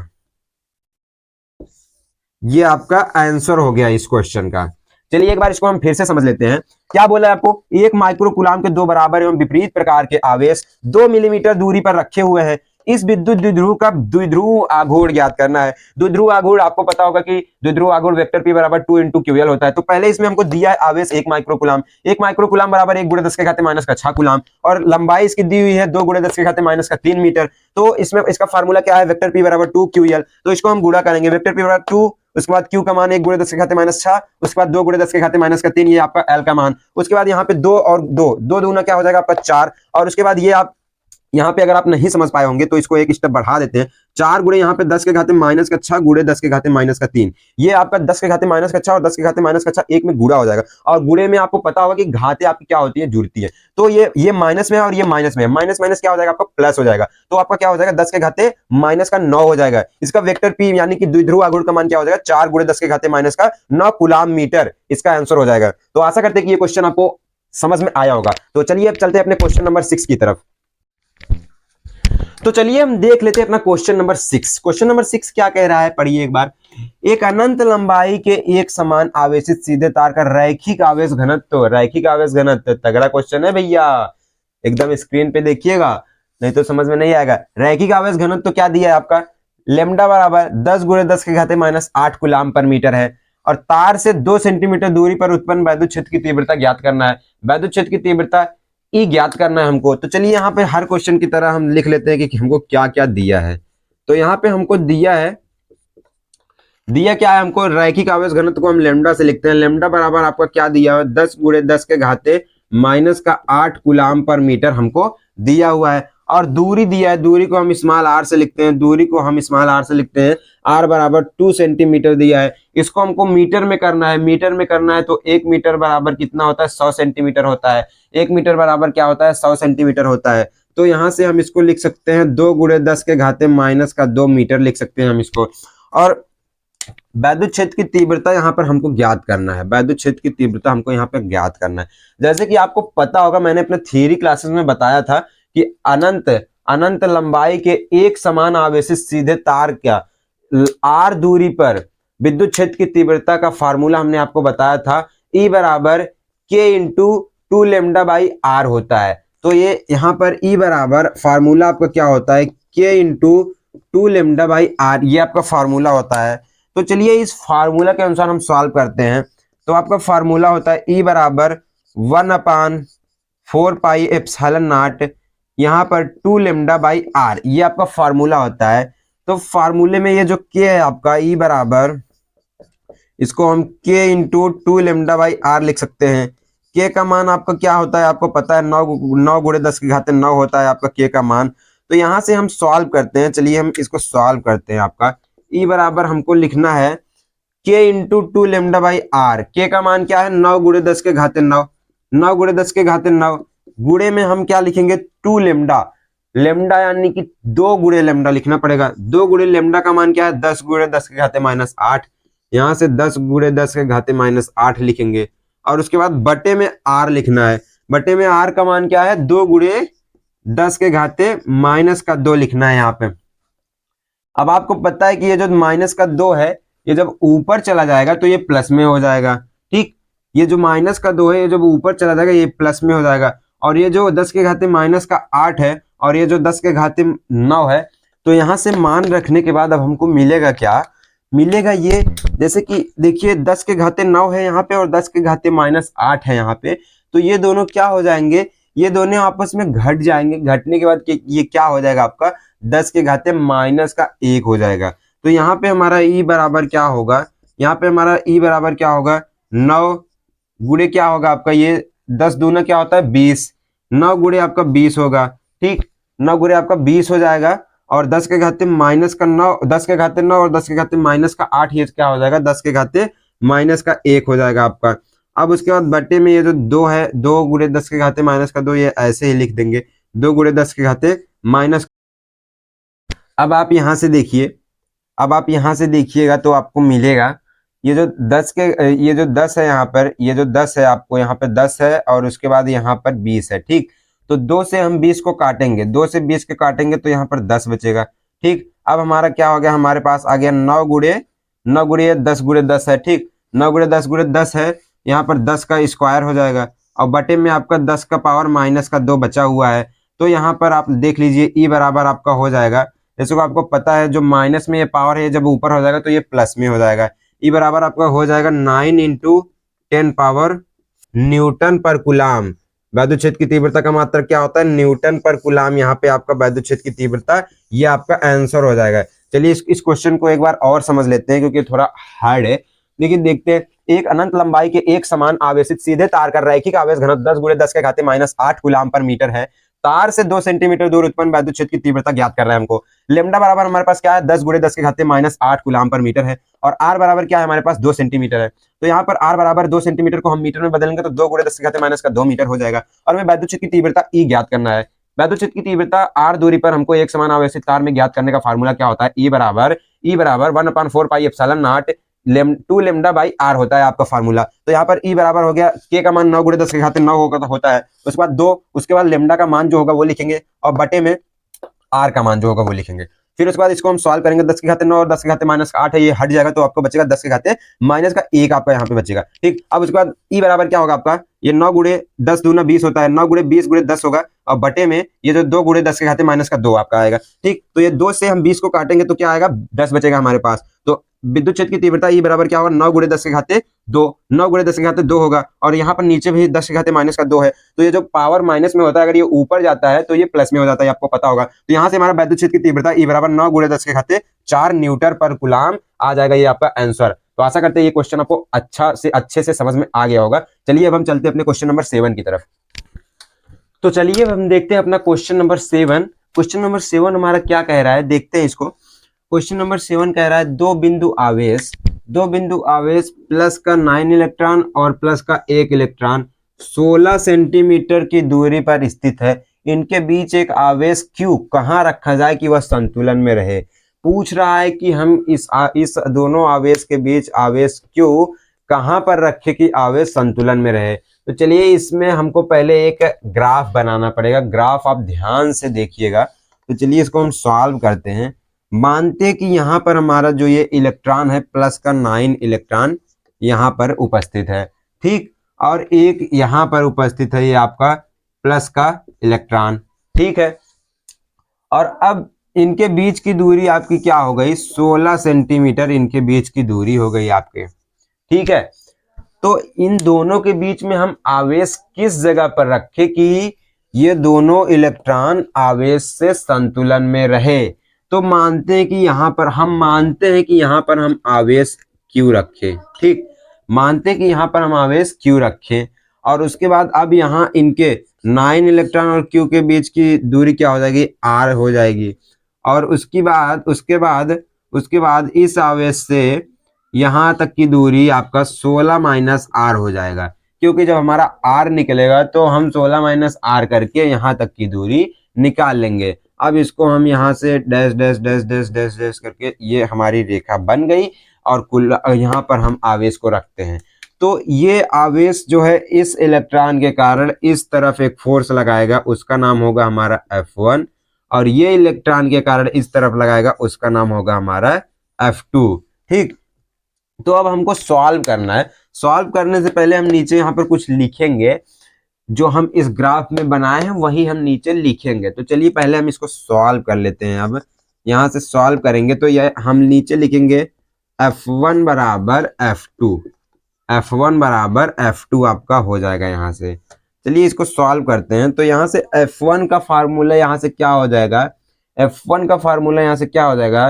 Speaker 1: ये आपका आंसर हो गया इस क्वेश्चन का। चलिए एक बार इसको हम फिर से समझ लेते हैं। क्या बोला है आपको, 1 माइक्रो कूलाम के 2 बराबर एवं विपरीत प्रकार के आवेश 2 मिलीमीटर दूरी पर रखे हुए हैं। इस विद्युत द्विध्रुव का द्विध्रुव आघूर्ण ज्ञात करना है। द्विध्रुव आघूर्ण आपको पता होगा कि द्विध्रुव आघूर्ण वेक्टर P बराबर 2 × QL होता है। तो पहले इसमें हमको दिया है आवेश 1 माइक्रो कूलाम, 1 माइक्रो कूलाम बराबर 1 गुणे 10 के घाते माइनस का 6 कूलाम, और लंबाई इसकी दी हुई है 2 गुणे 10 के घाते माइनस का 3 मीटर। तो इसमें इसका फार्मूला क्या है, वेक्टर P बराबर 2QL। तो इसको हम गुणा करेंगे, वेक्टर P बराबर 2, उसके बाद Q का मान 1 गुणे 10 के घाते माइनस 6, उसके बाद 2 गुणे 10 के घाते माइनस का 3, ये आपका L का मान। उसके बाद यहाँ पे 2 और 2 दूना क्या हो जाएगा आपका 4, और उसके बाद ये आप यहाँ पे अगर आप नहीं समझ पाए होंगे तो इसको एक स्टेप बढ़ा देते हैं। 4 गुणे यहाँ पे 10 के घाते माइनस का 6 गुणे 10 के घाते माइनस का 3, ये आपका 10 के घाते माइनस का 6 और 10 के घाते माइनस का 6 एक में गुणा हो जाएगा। और गुणे में आपको पता होगा कि घाते आपकी क्या होती है, जुड़ती है। तो ये माइनस में है और ये माइनस में है, माइनस माइनस क्या हो जाएगा आपका प्लस हो जाएगा। तो आपका क्या हो जाएगा 10 के घाते माइनस का 9 हो जाएगा। इसका वेक्टर P यानी कि द्विध्रुव आघूर्ण का मान क्या हो जाएगा, 4 गुणे 10 के घाते माइनस का 9 कूलाम मीटर, इसका आंसर हो जाएगा। तो आशा करते हैं कि ये क्वेश्चन आपको समझ में आया होगा। तो चलिए अब चलते हैं अपने क्वेश्चन नंबर 6 की तरफ। तो चलिए हम देख लेते हैं अपना क्वेश्चन नंबर 6। क्वेश्चन नंबर 6 क्या कह रहा है, पढ़िए एक बार। एक अनंत लंबाई के एक समान आवेशित सीधे तार का रैखिक आवेश घनत्व, रैखिक आवेश घनत्व तगड़ा क्वेश्चन है भैया, एकदम स्क्रीन पे देखिएगा नहीं तो समझ में नहीं आएगा। रैखिक आवेश घनत्व क्या दिया है आपका, लेमडा बराबर 10 गुणे 10 के घाते माइनस 8 कूलाम पर मीटर है, और तार से 2 सेंटीमीटर दूरी पर उत्पन्न वैद्युत क्षेत्र की तीव्रता ज्ञात करना है। वैद्युत क्षेत्र की तीव्रता ई ज्ञात करना है हमको। तो चलिए यहाँ पे हर क्वेश्चन की तरह हम लिख लेते हैं कि हमको क्या क्या दिया है। तो यहाँ पे हमको दिया क्या है हमको, रैखिक आवेश घनत्व को हम लेमडा से लिखते हैं। लेमडा बराबर आपका क्या दिया है, 10 गुणे 10 के घाते माइनस का 8 कूलाम पर मीटर हमको दिया हुआ है। और दूरी दिया है, दूरी को हम स्मॉल r से लिखते हैं, दूरी को हम स्मॉल r से लिखते हैं। r बराबर 2 सेंटीमीटर दिया है, इसको हमको मीटर में करना है। मीटर में करना है तो 1 मीटर बराबर कितना होता है, 100 सेंटीमीटर होता है। 1 मीटर बराबर क्या होता है, 100 सेंटीमीटर होता है। तो यहाँ से हम इसको लिख सकते हैं 2 गुणे 10 के घाते माइनस का 2 मीटर लिख सकते हैं हम इसको। और वैद्युत क्षेत्र की तीव्रता यहाँ पर हमको ज्ञात करना है, वैद्युत क्षेत्र की तीव्रता हमको यहाँ पे ज्ञात करना है। जैसे कि आपको पता होगा, मैंने अपने थियरी क्लासेस में बताया था कि अनंत लंबाई के एक समान आवेशित सीधे तार का r दूरी पर विद्युत क्षेत्र की तीव्रता का फार्मूला हमने आपको बताया था, E बराबर K into 2 lambda by r होता है। तो ये यहाँ पर E बराबर फार्मूला आपका क्या होता है, K into 2 lambda by r, ये आपका फार्मूला होता है। तो चलिए इस फार्मूला के अनुसार हम सॉल्व करते हैं। तो आपका फार्मूला होता है E बराबर 1/4 पाई एप्सिलॉन नॉट, यहाँ पर 2 लेमडा बाई r, ये आपका फार्मूला होता है। तो फार्मूले में ये जो k है आपका E बराबर, इसको हम k into 2 lambda by r लिख सकते हैं। k का मान आपका क्या होता है, आपको पता है 9 गुणे 10 के घाते 9 होता है आपका k का मान। तो यहाँ से हम सॉल्व करते हैं, चलिए हम इसको सॉल्व करते हैं। आपका E बराबर हमको लिखना है k into 2 lambda by r, k का मान क्या है 9 गुणे 10 के घाते 9, 9 गुणे 10 के घाते 9 गुणे में हम क्या लिखेंगे 2 लेमडा, लेमडा यानी कि 2 गुणे लेमडा लिखना पड़ेगा। 2 गुणे लेमडा का मान क्या है 10 गुणे 10 के घाते -8, यहाँ से 10 गुणे 10 के घाते -8 लिखेंगे और उसके बाद बटे में r लिखना है। बटे में r का मान क्या है 2 गुणे 10 के घाते -2 लिखना है यहाँ पे। अब आपको पता है कि ये जो -2 है ये जब ऊपर चला जाएगा तो ये प्लस में हो जाएगा। ठीक, ये जो -2 है ये जब ऊपर चला जाएगा ये प्लस में हो जाएगा। और ये जो 10 के घाते -8 है और ये जो 10 के घाते 9 है, तो यहाँ से मान रखने के बाद अब हमको मिलेगा क्या, मिलेगा ये, जैसे कि देखिए 10 के घाते 9 है यहाँ पे और 10 के घाते -8 है यहाँ पे, तो ये दोनों क्या हो जाएंगे, ये दोनों आपस में घट जाएंगे। घटने के बाद ये क्या हो जाएगा आपका 10 के घाते -1 हो जाएगा। तो यहाँ पे हमारा ई बराबर क्या होगा, यहाँ पे हमारा ई बराबर क्या होगा 9 गुणे क्या होगा आपका, ये 10 दूना क्या होता है 20, 9 गुणे आपका 20 होगा। ठीक, 9 गुणे आपका 20 हो जाएगा और 10 के घाते -9, 10 के घाते 9 और 10 के घाते -8, ये क्या हो जाएगा 10 के घाते -1 हो जाएगा आपका। अब उसके बाद बटे में ये जो 2 है 2 गुणे 10 के घाते -2, ये ऐसे ही लिख देंगे 2 गुणे 10 के घाते -। अब आप यहाँ से देखिए, अब आप यहाँ से देखिएगा तो आपको मिलेगा ये जो 10 है यहाँ पर, ये जो 10 है आपको यहाँ पे 10 है और उसके बाद यहाँ पर 20 है। ठीक, तो 2 से हम 20 को काटेंगे, 2 से 20 के काटेंगे तो यहाँ पर 10 बचेगा। ठीक, अब हमारा क्या हो गया, हमारे पास आ गया 9 गुणे 10 गुणे 10 है। ठीक, 9 गुणे 10 गुणे 10 है, यहाँ पर 10 का स्क्वायर हो जाएगा और बटे में आपका 10 का पावर -2 बचा हुआ है। तो यहाँ पर आप देख लीजिए ई बराबर आपका हो जाएगा, जैसे को आपको पता है जो माइनस में ये पावर है जब ऊपर हो जाएगा तो ये प्लस में हो जाएगा। ई बराबर आपका हो जाएगा 9 × 10 पावर न्यूटन पर कूलाम। वैद्युत क्षेत्र की तीव्रता का मात्रक क्या होता है न्यूटन पर कूलाम, यहाँ पे आपका वैद्युत क्षेत्र की तीव्रता, ये आपका आंसर हो जाएगा। चलिए इस क्वेश्चन को एक बार और समझ लेते हैं क्योंकि थोड़ा हार्ड है, लेकिन देखते हैं। एक अनंत लंबाई के एक समान आवेशित सीधे तार का रैखिक आवेश घनत्व 10 गुणे 10 के घाते -8 कूलाम पर मीटर है। तार से 2 सेंटीमीटर दूर उत्पन्न वैद्युत क्षेत्र की तीव्रता ज्ञात कर रहे हैं हमको। लेमडा बराबर हमारे पास क्या है 10 गुणे 10 के घाते -8 कूलाम पर मीटर है और आर बराबर क्या है हमारे पास 2 सेंटीमीटर है। तो यहाँ पर आर बराबर 2 सेंटीमीटर को हम मीटर में बदलेंगे तो 2 गुणे 10 के घाते -2 मीटर हो जाएगा। और हमें वैद्युत क्षेत्र की तीव्रता ई ज्ञात करना है। वैद्युत क्षेत्र की तीव्रता आर दूरी पर हमको एक समान आवेशित तार में ज्ञात करने का फार्मूला क्या होता है, ई बराबर 1/4 pi epsilon naught 2 lambda by R होता है आपका फार्मूला। तो यहाँ पर ई बराबर हो गया के का मान 9 गुणे 10 के घाते 9 होता है, उसके बाद 2, उसके बाद लेमडा का मान जो होगा वो लिखेंगे और बटे में आर का मान जो होगा वो लिखेंगे। फिर उसके बाद इसको हम सॉल्व करेंगे, 10 के घाते 9 और 10 के घाते -8 है, ये हट जाएगा तो आपको बचेगा 10 के घाते -1 आपका यहाँ पे बचेगा। ठीक, अब उसके बाद ई बराबर क्या होगा आपका, ये 9 गुणे 10 दूना 20 होता है, 9 गुणे 20 गुणे 10 होगा और बटे में ये जो 2 गुणे 10 के घाते -2 आपका आएगा। ठीक, तो ये 2 से हम 20 को काटेंगे तो क्या आएगा 10 बचेगा हमारे पास। तो विद्युत क्षेत्र की तीव्रता ई बराबर क्या होगा 9 गुणे 10 के घाते 2, 9 गुणे 10 के घाते 2 होगा और यहाँ पर नीचे भी 10 के घाते -2 है। तो ये जो पावर माइनस में होता है अगर ये ऊपर जाता है तो ये प्लस में हो जाता है, आपको पता होगा। तो यहाँ से हमारा वैद्युत क्षेत्र की तीव्रता ई बराबर 9 गुणे 10 के घाते 4 न्यूटन पर कूलाम आ जाएगा, ये आपका आंसर। तो आशा करते हैं ये क्वेश्चन आपको अच्छे से समझ में आ गया होगा। चलिए अब हम चलते हैं अपने क्वेश्चन नंबर 7 की तरफ। तो चलिए अब हम देखते हैं अपना क्वेश्चन नंबर 7। क्वेश्चन नंबर 7 हमारा क्या कह रहा है, देखते हैं इसको। क्वेश्चन नंबर 7 कह रहा है दो बिंदु आवेश प्लस का 9 इलेक्ट्रॉन और प्लस का 1 इलेक्ट्रॉन 16 सेंटीमीटर की दूरी पर स्थित है। इनके बीच एक आवेश Q कहाँ रखा जाए कि वह संतुलन में रहे। पूछ रहा है कि हम इस दोनों आवेश के बीच आवेश Q कहाँ पर रखे कि आवेश संतुलन में रहे। तो चलिए इसमें हमको पहले एक ग्राफ बनाना पड़ेगा। ग्राफ आप ध्यान से देखिएगा। तो चलिए इसको हम सॉल्व करते हैं। मानते हैं कि यहाँ पर हमारा जो ये इलेक्ट्रॉन है प्लस का 9 इलेक्ट्रॉन यहाँ पर उपस्थित है, ठीक, और एक यहाँ पर उपस्थित है ये आपका प्लस का इलेक्ट्रॉन, ठीक है। और अब इनके बीच की दूरी आपकी क्या हो गई 16 सेंटीमीटर इनके बीच की दूरी हो गई आपके, ठीक है। तो इन दोनों के बीच में हम आवेश किस जगह पर रखें कि ये दोनों इलेक्ट्रॉन आवेश से संतुलन में रहे। तो मानते हैं कि यहाँ पर हम आवेश Q रखें, ठीक, मानते हैं कि यहाँ पर हम आवेश Q रखें। और उसके बाद अब यहाँ इनके 9 इलेक्ट्रॉन और Q के बीच की दूरी क्या हो जाएगी R हो जाएगी। और उसके बाद इस आवेश से यहाँ तक की दूरी आपका 16 - R हो जाएगा। क्योंकि जब हमारा आर निकलेगा तो हम 16 माइनस आर करके यहाँ तक की दूरी निकाल लेंगे। अब इसको हम यहाँ से dash dash dash dash dash dash करके ये हमारी रेखा बन गई और कुल यहाँ पर हम आवेश को रखते हैं। तो ये आवेश जो है इस इलेक्ट्रॉन के कारण इस तरफ एक फोर्स लगाएगा, उसका नाम होगा हमारा F1, और ये इलेक्ट्रॉन के कारण इस तरफ लगाएगा, उसका नाम होगा हमारा F2। ठीक, तो अब हमको सॉल्व करना है। सॉल्व करने से पहले हम नीचे यहाँ पर कुछ लिखेंगे, जो हम इस ग्राफ में बनाए हैं वही हम नीचे लिखेंगे। तो चलिए पहले हम इसको सॉल्व कर लेते हैं। अब यहाँ से सॉल्व करेंगे तो ये हम नीचे लिखेंगे F1 बराबर F2, F1 बराबर F2 आपका हो जाएगा यहाँ से। चलिए इसको सॉल्व करते हैं। तो यहाँ से F1 का फार्मूला यहाँ से क्या हो जाएगा, F1 का फार्मूला यहाँ से क्या हो जाएगा,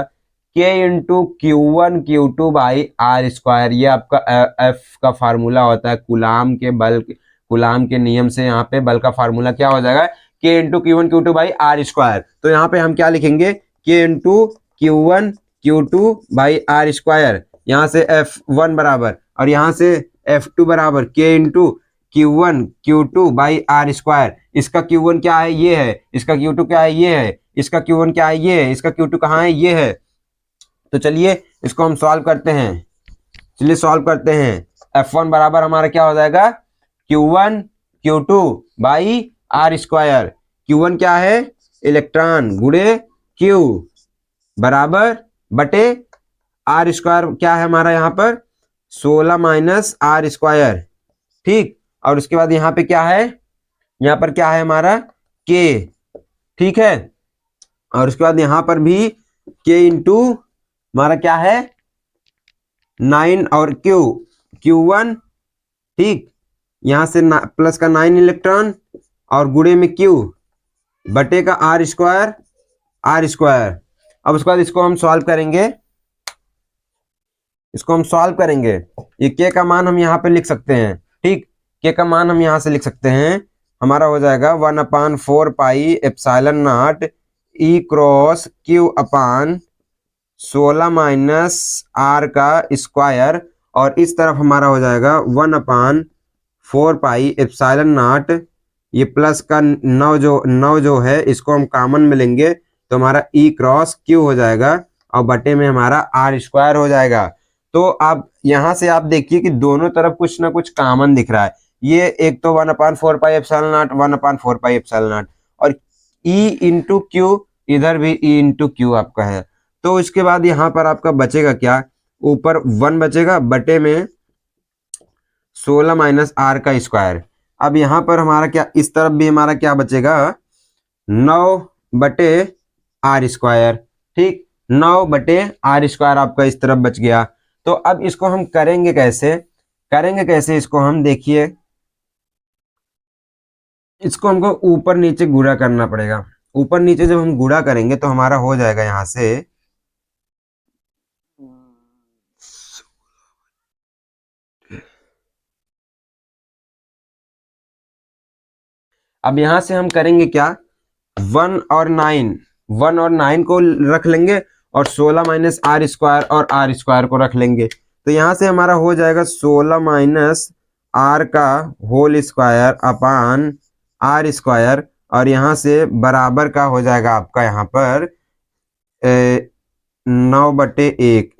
Speaker 1: K into Q1 Q2 by R square. ये आपका F का फार्मूला होता है कूलाम के बल, कूलाम के नियम से यहाँ पे बल का फार्मूला क्या हो जाएगा, K into Q1 Q2 by R square. तो यहाँ पे हम क्या लिखेंगे, K into Q1 Q2 by R square, यहाँ से F1 बराबर, और यहाँ से F2 बराबर K into Q1 Q2 by R square. इसका Q1 क्या है, ये है, इसका Q2 क्या है, ये है, इसका Q1 क्या है, ये है, इसका Q2 कहाँ है, ये है। तो चलिए इसको हम सॉल्व करते हैं। चलिए सॉल्व करते हैं। F1 बराबर हमारा क्या हो जाएगा, Q1 Q2 by R square. Q1 क्या है, इलेक्ट्रॉन, गुणे Q बराबर बटे आर स्क्वायर क्या है हमारा यहाँ पर 16 माइनस आर स्क्वायर। ठीक, और उसके बाद यहाँ पे क्या है, यहाँ पर क्या है हमारा K। ठीक है, और उसके बाद यहाँ पर भी K इंटू हमारा क्या है 9 और Q1। ठीक, यहां से प्लस का 9 इलेक्ट्रॉन और गुणे में Q बटे का आर स्क्वायर, आर स्क्वायर। अब उसके बाद इसको हम सॉल्व करेंगे, इसको हम सॉल्व करेंगे। ये K का मान हम यहाँ पे लिख सकते हैं। ठीक, K का मान हम यहाँ से लिख सकते हैं, हमारा हो जाएगा 1/4 pi epsilon naught E cross Q upon 16 minus R का स्क्वायर, और इस तरफ हमारा हो जाएगा 1/4 पाई एप्सिलॉन नॉट, ये प्लस का 9 जो है इसको हम कॉमन में लेंगे तो हमारा E क्रॉस Q हो जाएगा, और बटे में हमारा आर स्क्वायर हो जाएगा। तो आप यहाँ से आप देखिए कि दोनों तरफ कुछ ना कुछ कॉमन दिख रहा है। ये एक तो 1/4 pi epsilon not, 1/4 pi epsilon not, और E इंटू Q, इधर भी E इंटू Q आपका है। तो इसके बाद यहाँ पर आपका बचेगा क्या, ऊपर 1 बचेगा बटे में 16 माइनस आर का स्क्वायर। अब यहाँ पर हमारा क्या, इस तरफ भी हमारा क्या बचेगा 9 बटे आर स्क्वायर। ठीक, 9 बटे आर स्क्वायर आपका इस तरफ बच गया। तो अब इसको हम करेंगे कैसे, करेंगे कैसे इसको हम देखिए, इसको हमको ऊपर नीचे गुणा करना पड़ेगा। ऊपर नीचे जब हम गुणा करेंगे तो हमारा हो जाएगा यहाँ से अब यहाँ से हम करेंगे क्या, 1 और 9 को रख लेंगे और 16 माइनस आर स्क्वायर और आर स्क्वायर को रख लेंगे। तो यहाँ से हमारा हो जाएगा 16 माइनस आर का whole square upon R square, और यहाँ से बराबर का हो जाएगा आपका यहाँ पर 9 बटे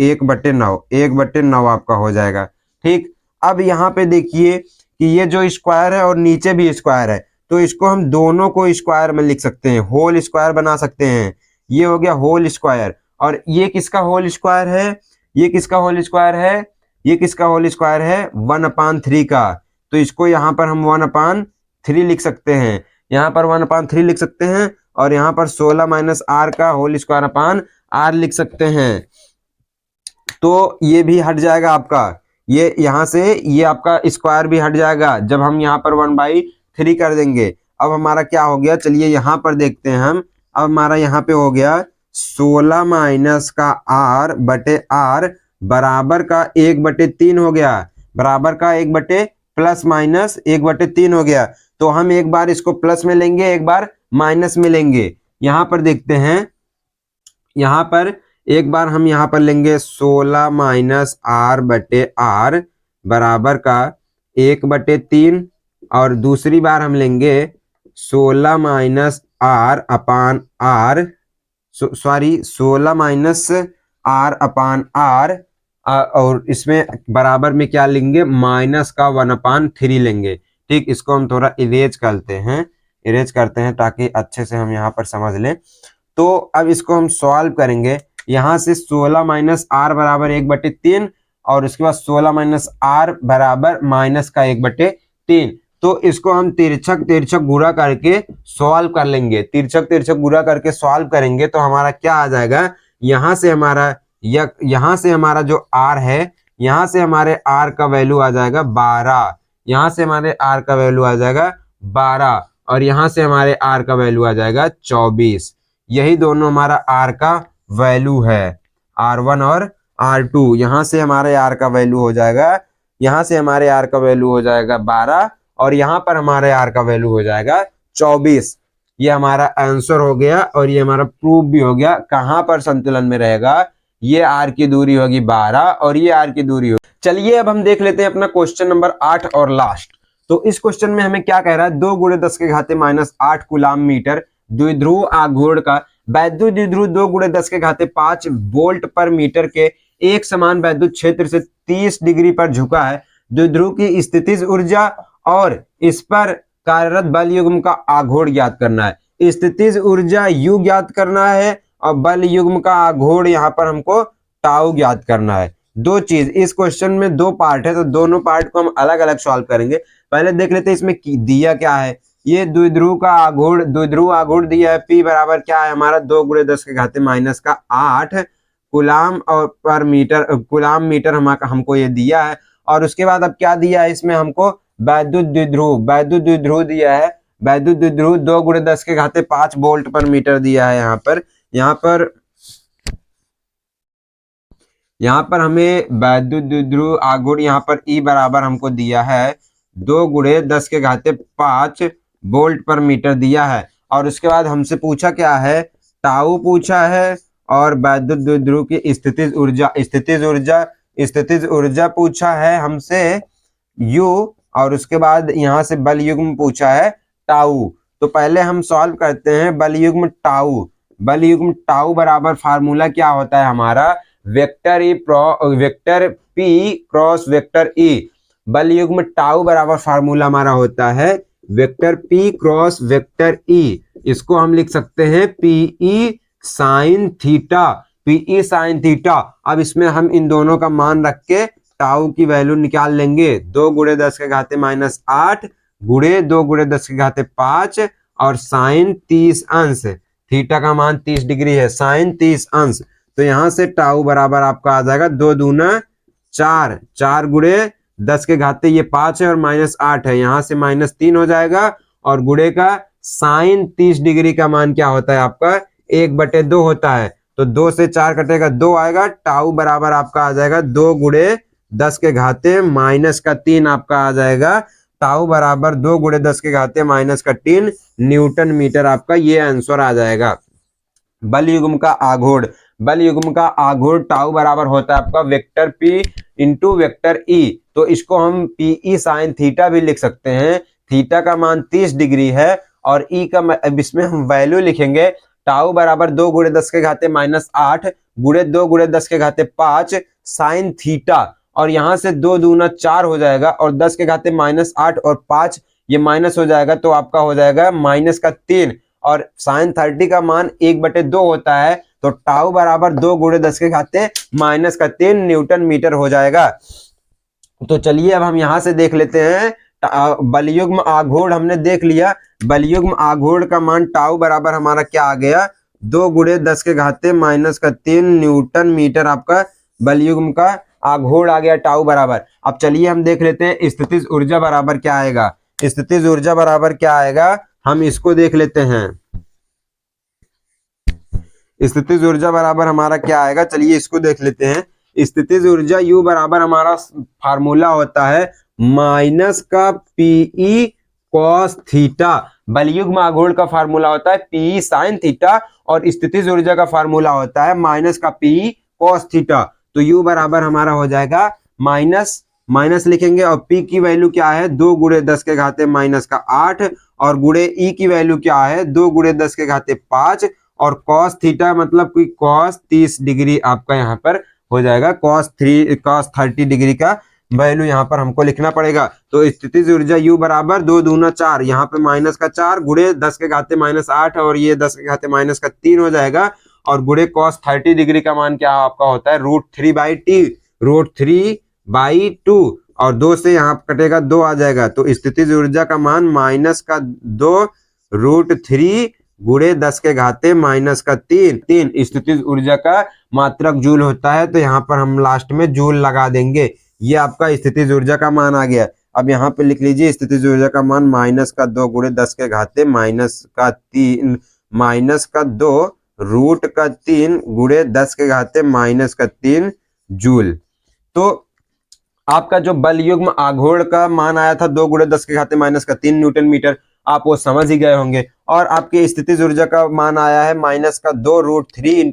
Speaker 1: 1 बटे 9, 1 बटे 9 आपका हो जाएगा। ठीक, अब यहाँ पे देखिए कि ये जो स्क्वायर है और नीचे भी स्क्वायर है, तो इसको हम दोनों को स्क्वायर में लिख सकते हैं, होल स्क्वायर बना सकते हैं। ये हो गया होल स्क्वायर, और ये किसका होल स्क्वायर है, ये किसका होल स्क्वायर है, ये किसका होल स्क्वायर है 1/3 का। तो इसको यहाँ पर हम 1/3 लिख सकते हैं, यहाँ पर 1/3 लिख सकते हैं, और यहाँ पर 16 माइनस आर का होल स्क्वायर अपान आर लिख सकते हैं। तो ये भी हट जाएगा आपका, ये यहाँ से ये आपका स्क्वायर भी हट जाएगा जब हम यहाँ पर 1/3 कर देंगे। अब हमारा क्या हो गया, चलिए यहाँ पर देखते हैं हम। अब हमारा यहाँ पे हो गया 16 माइनस का आर बटे आर बराबर का 1/3 हो गया, बराबर का 1 बटे प्लस माइनस 1/3 हो गया। तो हम एक बार इसको प्लस में लेंगे, एक बार माइनस में लेंगे। यहाँ पर देखते हैं, यहाँ पर एक बार हम यहाँ पर लेंगे 16 माइनस आर बटे आर बराबर का 1/3 और दूसरी बार हम लेंगे 16 minus R upon R, sorry 16 minus R upon R, और इसमें बराबर में क्या लेंगे, माइनस का 1/3 लेंगे। ठीक, इसको हम थोड़ा इरेज करते हैं ताकि अच्छे से हम यहाँ पर समझ लें। तो अब इसको हम सॉल्व करेंगे। यहाँ से 16 माइनस आर बराबर 1/3 और उसके बाद 16 माइनस आर बराबर माइनस का 1/3। तो इसको हम तिरछक गुणा करके सॉल्व कर लेंगे। तिरछक गुणा करके सॉल्व करेंगे तो हमारा क्या आ जाएगा, यहाँ से हमारा जो आर है, यहाँ से हमारे आर का वैल्यू आ जाएगा 12, यहाँ से हमारे आर का वैल्यू आ जाएगा 12 और यहाँ से हमारे आर का वैल्यू आ जाएगा 24। यही दोनों हमारा आर का वैल्यू है, R1 और R2। यहाँ से हमारे आर का वैल्यू हो जाएगा, यहाँ से हमारे आर का वैल्यू हो जाएगा 12 और यहाँ पर हमारे आर का वैल्यू हो जाएगा 24। ये हमारा आंसर हो गया और ये हमारा प्रूफ भी हो गया। कहाँ पर संतुलन में रहेगा, ये आर की दूरी होगी 12 और ये आर की दूरी होगी। चलिए अब हम देख लेते हैं अपना क्वेश्चन नंबर 8 और लास्ट। तो इस क्वेश्चन में हमें क्या कह रहा है, 2 × 10⁻⁸ कूलाम मीटर द्विध्रुव आघूर्ण का वैद्युत द्विध्रुव 2 × 10⁵ वोल्ट पर मीटर के एक समान वैद्युत क्षेत्र से 30 डिग्री पर झुका है। द्विध्रुव की स्थितिज ऊर्जा और इस पर कार्यरत बल युग्म का आघूर्ण ज्ञात करना है। स्थितिज ऊर्जा U ज्ञात करना है और बल युग्म का आघूर्ण यहाँ पर हमको टाउ ज्ञात करना है। दो चीज, इस क्वेश्चन में 2 पार्ट है तो दोनों पार्ट को हम अलग अलग सॉल्व करेंगे। पहले देख लेते हैं इसमें दिया क्या है। ये द्विध्रुव आघूर्ण दिया है, P बराबर क्या है हमारा 2 × 10⁻⁸ कूलाम और पर मीटर, कूलाम मीटर हमको ये दिया है। और उसके बाद अब क्या दिया है इसमें हमको, वैद्युत द्विध्रुव दिया है। वैद्युत द्विध्रुव 2 × 10⁵ वोल्ट पर मीटर दिया है। यहाँ पर हमें वैद्युत द्विध्रुव आघूर्ण यहाँ पर E बराबर हमको दिया है 2 × 10⁵ वोल्ट पर मीटर दिया है। और उसके बाद हमसे पूछा क्या है, टाउ पूछा है और वैद्युत द्विध्रुव की स्थितिज ऊर्जा पूछा है हमसे U, और उसके बाद यहाँ से बल युग्म पूछा है टाउ। तो पहले हम सॉल्व करते हैं बल युग्म टाउ बराबर फार्मूला क्या होता है हमारा, vector P cross vector E। बल युग्म टाउ बराबर फार्मूला हमारा होता है vector P cross vector E। इसको हम लिख सकते हैं PE साइन थीटा। अब इसमें हम इन दोनों का मान रख के टाउ की वैल्यू निकाल लेंगे। 2 × 10⁻⁸ गुणे 2 × 10⁵ और साइन 30 अंश, थीटा का मान 30 डिग्री है, साइन 30 अंश। तो यहाँ से टाउ बराबर आपका आ जाएगा 2 दूना 4, 4 गुणे 10⁻, ये 5 है और -8 है, यहाँ से -3 हो जाएगा। और गुणे का साइन 30 डिग्री का मान क्या होता है आपका 1/2 होता है। तो 2 से 4 कटेगा 2 आएगा। टाउ बराबर आपका आ जाएगा 2 × 10⁻³ आपका आ जाएगा। टाउ बराबर 2 × 10⁻³ न्यूटन मीटर आपका ये आंसर आ जाएगा। बल युग्म का आघूर्ण टाउ बराबर होता है आपका vector P into vector E। तो इसको हम PE साइन थीटा भी लिख सकते हैं। थीटा का मान 30 डिग्री है और E का, इसमें हम वैल्यू लिखेंगे टाउ बराबर 2 × 10⁻⁸ गुणे 2 × 10⁵ साइन थीटा, और यहाँ से 2 दूना 4 हो जाएगा और 10⁻⁸ और 5 ये माइनस हो जाएगा तो आपका हो जाएगा -3, और साइन 30 का मान 1/2 होता है। तो टाउ बराबर 2 × 10⁻³ न्यूटन मीटर हो जाएगा। तो चलिए अब हम यहाँ से देख लेते हैं बलयुग्म आघूर्ण हमने देख लिया। बलयुग्म आघूर्ण का मान टाउ बराबर हमारा क्या आ गया 2 × 10⁻³ न्यूटन मीटर आपका बलयुग्म का आघूर्ण आ गया टाउ बराबर। अब चलिए हम देख लेते हैं स्थितिज ऊर्जा बराबर क्या आएगा। स्थितिज ऊर्जा बराबर क्या आएगा हम इसको देख लेते हैं। स्थितिज ऊर्जा बराबर हमारा क्या आएगा, चलिए इसको देख लेते हैं। स्थितिज ऊर्जा U बराबर हमारा फार्मूला होता है माइनस का PE cos थीटा। बलयुग्म आघूर्ण का फार्मूला होता है PE साइन थीटा और स्थितिज ऊर्जा का फार्मूला होता है माइनस का PE cos थीटा। तो U बराबर हमारा हो जाएगा माइनस लिखेंगे और P की वैल्यू क्या है 2 गुणे 10 के घाते माइनस का 8 और गुणे E की वैल्यू क्या है 2 गुणे 10 के घाते 5 और कॉस थीटा मतलब कि कॉस 30 डिग्री आपका यहाँ पर हो जाएगा। कॉस 30 डिग्री का वैल्यू यहाँ पर हमको लिखना पड़ेगा। तो स्थितिज ऊर्जा U बराबर 2 दूना 4, यहाँ पे माइनस का 4 गुणे 10 के घाते माइनस 8 और ये 10 के घाते माइनस का 3 हो जाएगा और गुणे कॉस 30 डिग्री का मान क्या आपका होता है √3/2 और 2 से यहाँ कटेगा 2 आ जाएगा। तो स्थितिज ऊर्जा का मान माइनस का 2 √3 गुणे 10 के घाते माइनस का 3 स्थितिज ऊर्जा का मात्रक जूल होता है। तो यहाँ पर हम लास्ट में जूल लगा देंगे। ये आपका स्थितिज ऊर्जा का मान आ गया। अब यहाँ पे लिख लीजिए स्थितिज ऊर्जा का मान माइनस का 2 गुणे 10 के घाते माइनस का 2 √3 गुणे 10 के घाते माइनस का 3 जूल। तो आपका जो बल युग्म आघूर्ण का मान आया था 2 गुणे 10 के घाते माइनस का 3 न्यूटन मीटर, आप वो समझ ही गए होंगे। और आपके स्थितिज ऊर्जा का मान आया है माइनस का 2 √3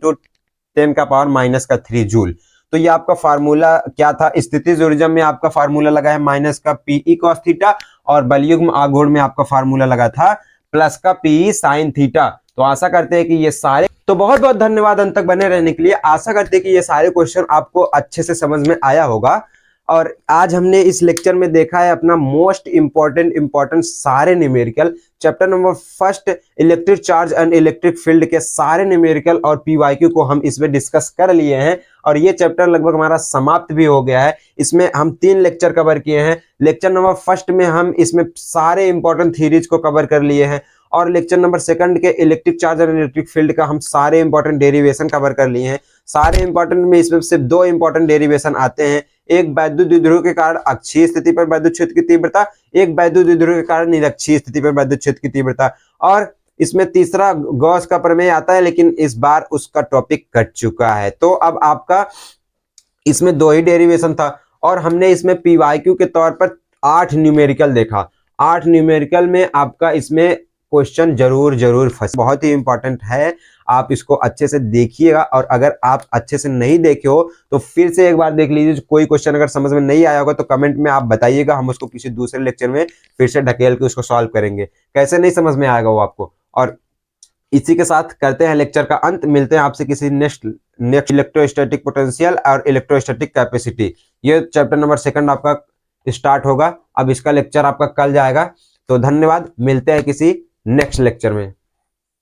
Speaker 1: × 10⁻³ जूल। तो ये आपका फार्मूला क्या था, स्थितिज ऊर्जा में आपका फार्मूला लगा है माइनस का PE cos थीटा और बलयुग्म आघूर्ण में आपका फार्मूला लगा था प्लस का PE sin थीटा। तो आशा करते हैं कि ये सारे, तो बहुत बहुत धन्यवाद अंत तक बने रहने के लिए। आशा करते हैं कि ये सारे क्वेश्चन आपको अच्छे से समझ में आया होगा। और आज हमने इस लेक्चर में देखा है अपना मोस्ट इंपॉर्टेंट सारे numerical chapter number 1 electric charge and electric field के सारे न्यूमेरिकल और PYQ को हम इसमें डिस्कस कर लिए हैं और ये चैप्टर लगभग हमारा समाप्त भी हो गया है। इसमें हम 3 लेक्चर कवर किए हैं। लेक्चर नंबर 1 में हम इसमें सारे इंपॉर्टेंट थ्योरीज को कवर कर लिए हैं और लेक्चर नंबर 2 के इलेक्ट्रिक चार्ज और इलेक्ट्रिक फील्ड का हम सारे इंपॉर्टेंट डेरिवेशन कवर कर लिए हैं। सारे इंपॉर्टेंट में इसमें सिर्फ 2 इंपॉर्टेंट डेरिवेशन आते हैं, एक वैद्युत द्विध्रुव के कारण अक्षीय स्थिति पर वैद्युत क्षेत्र की तीव्रता, एक वैद्युत द्विध्रुव के कारण निरक्षीय स्थिति पर वैद्युत क्षेत्र की तीव्रता, और इसमें तीसरा गॉस का प्रमेय आता है लेकिन इस बार उसका टॉपिक कट चुका है। तो अब आपका इसमें 2 ही डेरिवेशन था और हमने इसमें PYQ के तौर पर 8 न्यूमेरिकल देखा। 8 न्यूमेरिकल में आपका इसमें क्वेश्चन जरूर फंस, बहुत ही इंपॉर्टेंट है, आप इसको अच्छे से देखिएगा। और अगर आप अच्छे से नहीं देखे हो तो फिर से एक बार देख लीजिए। कोई क्वेश्चन अगर समझ में नहीं आया होगा तो कमेंट में आप बताइएगा, हम उसको किसी दूसरे लेक्चर में फिर से ढकेल के उसको सॉल्व करेंगे। कैसे नहीं समझ में आएगा वो आपको। और इसी के साथ करते हैं लेक्चर का अंत। मिलते हैं आपसे किसी नेक्स्ट इलेक्ट्रोस्टैटिक पोटेंशियल और इलेक्ट्रोस्टैटिक कैपेसिटी, ये चैप्टर नंबर 2 आपका स्टार्ट होगा। अब इसका लेक्चर आपका कल जाएगा। तो धन्यवाद, मिलते हैं किसी नेक्स्ट लेक्चर में।